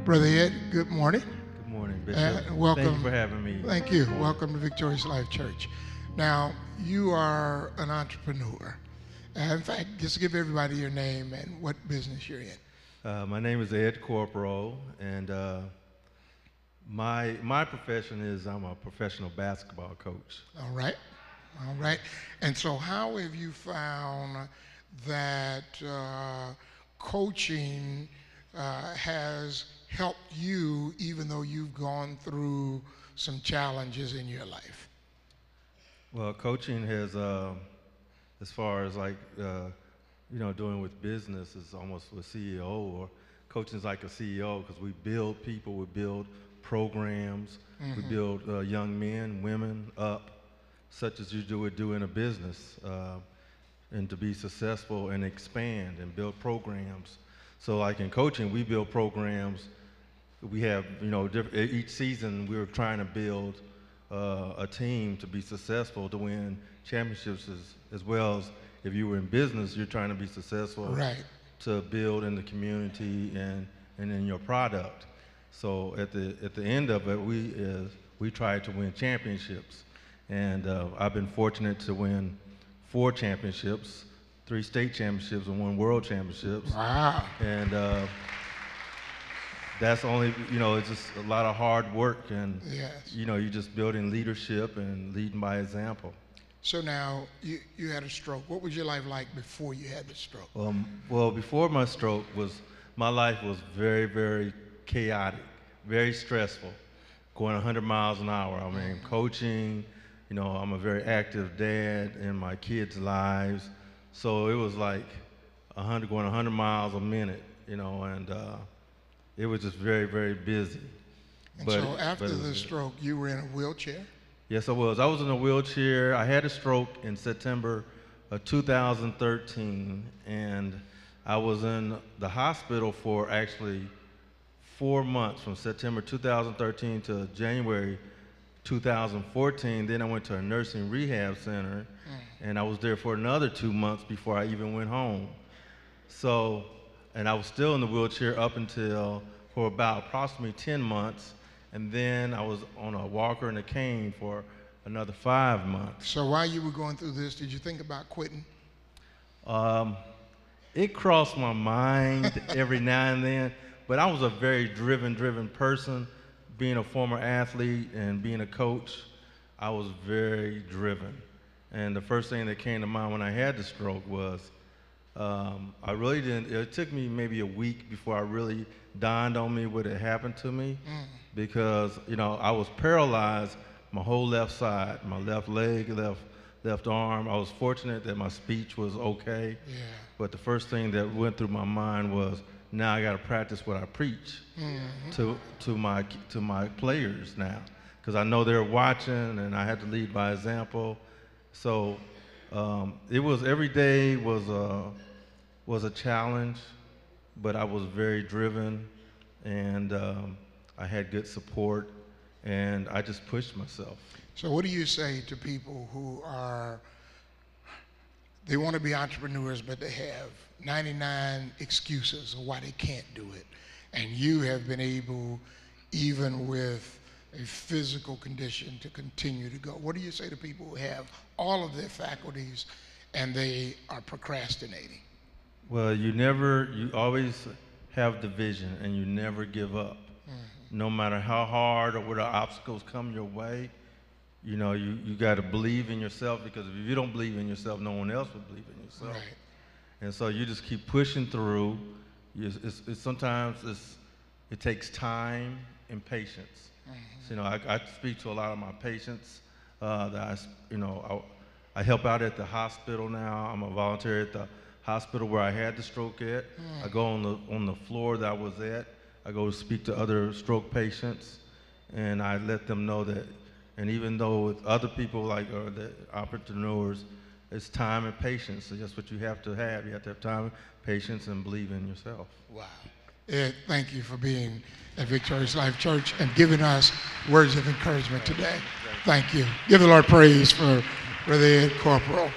Brother Ed, good morning. Good morning, Bishop. Welcome. Thank you for having me. Thank you. Welcome to Victorious Life Church. Now, you are an entrepreneur. In fact, just give everybody your name and what business you're in. My name is Ed Corporal, and my profession is I'm a professional basketball coach. All right. All right. And so how have you found that coaching has helped you even though you've gone through some challenges in your life? Well, coaching has, as far as like, doing with business is almost a CEO, or coaching is like a CEO because we build people, we build programs, we build young men, women up, such as you would do in a business, and to be successful and expand and build programs. So like in coaching, we build programs. We have, each season we're trying to build a team to be successful, to win championships, as well as if you were in business, you're trying to be successful, right, to build in the community and in your product. So at the end of it, we try to win championships. And I've been fortunate to win 4 championships, 3 state championships and 1 world championships. Wow. And that's only, it's just a lot of hard work, and yes, you're just building leadership and leading by example. So now you had a stroke. What was your life like before you had the stroke? Well, before my stroke, my life was very, very chaotic, very stressful, going 100 miles an hour. I mean, coaching, I'm a very active dad in my kids' lives. So it was like going 100 miles a minute, and it was just very, very busy. And so after the stroke, you were in a wheelchair? Yes, I was. I was in a wheelchair. I had a stroke in September of 2013, and I was in the hospital for actually 4 months, from September 2013 to January 2014. Then I went to a nursing rehab center, and I was there for another 2 months before I even went home. So, and I was still in the wheelchair up until, for about approximately 10 months, and then I was on a walker and a cane for another 5 months. So while you were going through this, did you think about quitting? It crossed my mind every now and then, but I was a very driven person. Being a former athlete and being a coach, I was very driven. And the first thing that came to mind when I had the stroke was, I really didn't, it took me maybe a week before I really dawned on me what had happened to me, because, I was paralyzed my whole left side, my left leg, left arm. I was fortunate that my speech was okay, but the first thing that went through my mind was, now I got to practice what I preach to my players now, because I know they're watching, and I had to lead by example. So it was, every day was a challenge, but I was very driven, and I had good support, and I just pushed myself. So what do you say to people who they want to be entrepreneurs, but they have 99 excuses of why they can't do it, and you have been able, even with a physical condition, to continue to go? What do you say to people who have all of their faculties and they are procrastinating? Well, you always have the vision, and you never give up. No matter how hard or what obstacles come your way, you got to believe in yourself, because if you don't believe in yourself, no one else will believe in yourself. Right. And so you just keep pushing through. Sometimes it takes time and patience. So, I speak to a lot of my patients that I help out at the hospital now. I'm a volunteer at the hospital where I had the stroke at. I go on the floor that I was at. I go to speak to other stroke patients, and I let them know that, and even though with other people like the entrepreneurs, it's time and patience. So that's what you have to have. You have to have time, patience, and believe in yourself. Wow. Ed, thank you for being at Victorious Life Church and giving us words of encouragement today. Thank you. Give the Lord praise for Brother Ed Corporal.